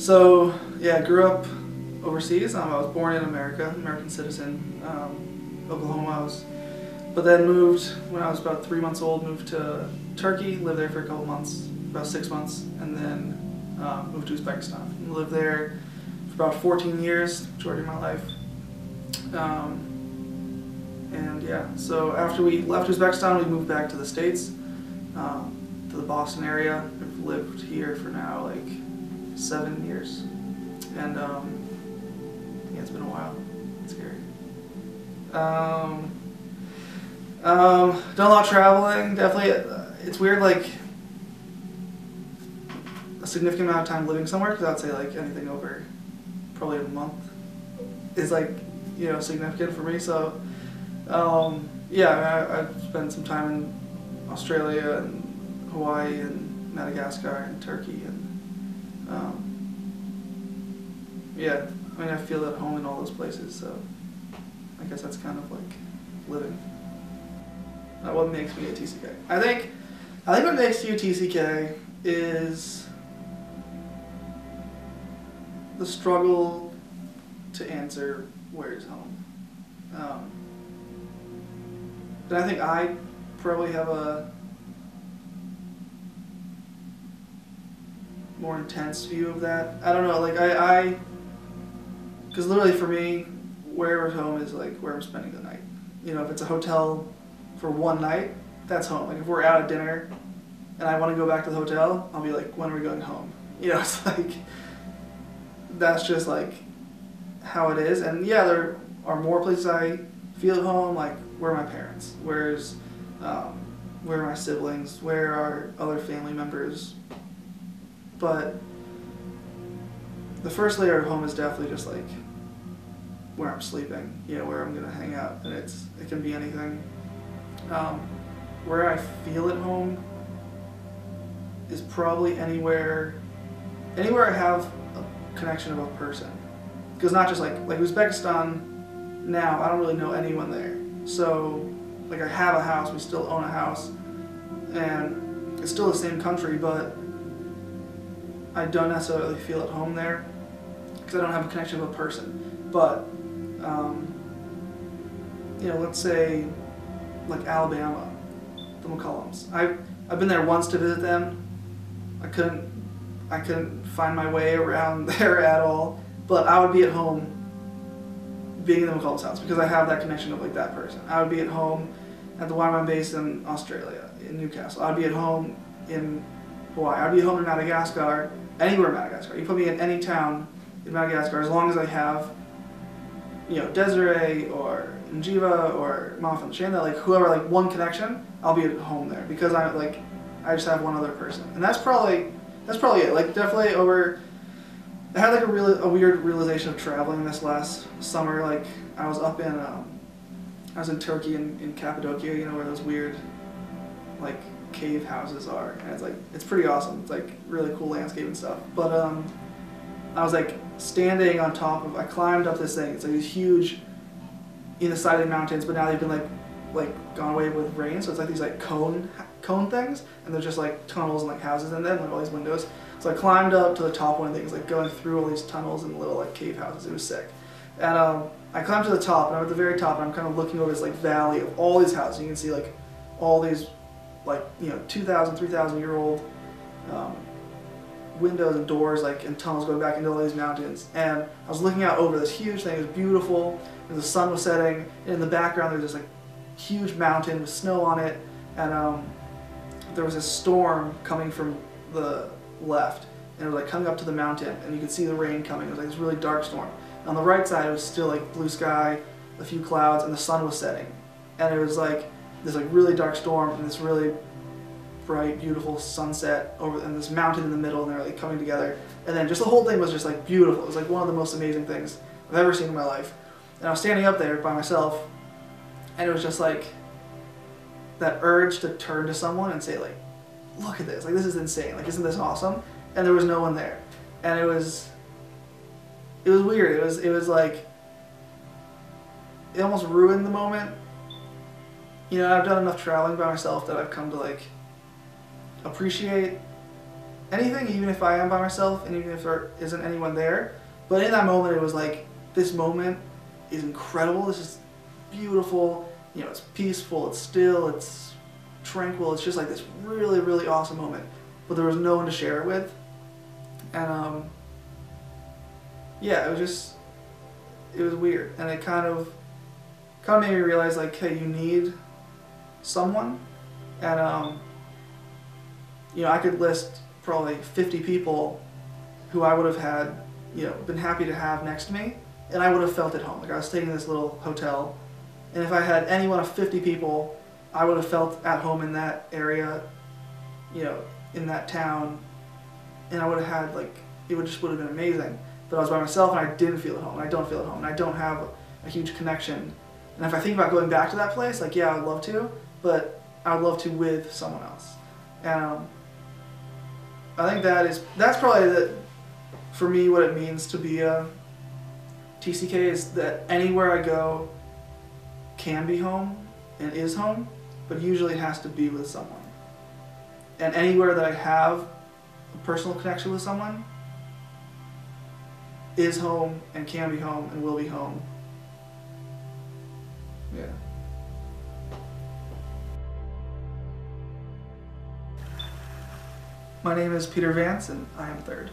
So yeah, I grew up overseas. I was born in America, American citizen, Oklahoma. But then moved when I was about 3 months old. Moved to Turkey, lived there for a couple months, about 6 months, and then moved to Uzbekistan. And lived there for about 14 years, majority of my life. And yeah, so after we left Uzbekistan, we moved back to the States, to the Boston area. I've lived here for now like 7 years, and yeah, it's been a while. It's scary. Done a lot of traveling. Definitely, it's weird. Like a significant amount of time living somewhere, because I'd say like anything over probably a month is like, you know, significant for me. So yeah, I've spent some time in Australia and Hawaii and Madagascar and Turkey, and yeah, I mean, I feel at home in all those places, so I guess that's kind of like living. What makes me a TCK? I think what makes you a TCK is the struggle to answer where's home. And I think I probably have a more intense view of that. I don't know, like because literally for me, wherever's home is like where I'm spending the night. You know, if it's a hotel for one night, that's home. Like if we're out at dinner and I want to go back to the hotel, I'll be like, when are we going home? You know, it's like, that's just like how it is. And yeah, there are more places I feel at home, like where are my parents, where are my siblings, where are other family members. But the first layer of home is definitely just like where I'm sleeping, you know, where I'm gonna hang out, and it can be anything. Where I feel at home is probably anywhere I have a connection of a person. Because not just like Uzbekistan now, I don't really know anyone there. So like I have a house, we still own a house, and it's still the same country, but I don't necessarily feel at home there because I don't have a connection of a person. But you know, let's say like Alabama, the McCollums. I've been there once to visit them. I couldn't find my way around there at all, but I would be at home being in the McCollums' house because I have that connection of like that person. I would be at home at the Wyoming base in Australia, in Newcastle. I'd be at home in Hawaii. I'd be at home in Madagascar, anywhere in Madagascar. You put me in any town in Madagascar, as long as I have, you know, Desiree or Njiva or Mama from Shane, like whoever, like one connection, I'll be at home there because I just have one other person, and that's probably it. Like definitely I had like a weird realization of traveling this last summer. Like I was up in I was in Turkey in Cappadocia, you know, where those weird like cave houses are, and it's pretty awesome. It's like really cool landscape and stuff. But I was like standing on top of, I climbed up this thing. It's like these huge, in the side of the mountains, but now they've been like gone away with rain, so it's like these like cone things, and they're just like tunnels and like houses in them, like all these windows. So I climbed up to the top one of the things, like going through all these tunnels and little like cave houses. It was sick. And I climbed to the top, and I'm at the very top, and I'm kind of looking over this like valley of all these houses. You can see like all these like, you know, 2,000, 3,000 year old windows and doors, like, and tunnels going back into all these mountains. And I was looking out over this huge thing. It was beautiful, and the sun was setting, and in the background there was this like huge mountain with snow on it, and there was this storm coming from the left, and it was like coming up to the mountain, and you could see the rain coming. It was like this really dark storm. And on the right side it was still like blue sky, a few clouds, and the sun was setting, and it was like this like really dark storm and this really bright, beautiful sunset over, and this mountain in the middle, and they're like coming together, and then just the whole thing was just like beautiful. It was like one of the most amazing things I've ever seen in my life. And I was standing up there by myself, and it was just like that urge to turn to someone and say like, look at this, like this is insane, like isn't this awesome? And there was no one there, and it was weird. It was like, it almost ruined the moment. You know, I've done enough traveling by myself that I've come to like appreciate anything, even if I am by myself and even if there isn't anyone there. But in that moment, it was like, this moment is incredible. This is beautiful. You know, it's peaceful, it's still, it's tranquil. It's just like this really, really awesome moment. But there was no one to share it with. And yeah, it was weird. And it kind of made me realize, like, hey, you need someone. And you know, I could list probably 50 people who I would have had, you know, been happy to have next to me, and I would have felt at home. Like, I was staying in this little hotel, and if I had any one of 50 people, I would have felt at home in that area, you know, in that town, and I would have had, like, it would have been amazing. But I was by myself, and I didn't feel at home, and I don't feel at home, and I don't have a huge connection. And if I think about going back to that place, like, yeah, I would love to, but I would love to with someone else. And I think that's probably for me, what it means to be a TCK, is that anywhere I go can be home and is home, but usually it has to be with someone. And anywhere that I have a personal connection with someone is home and can be home and will be home. Yeah. My name is Peter Vance, and I am third.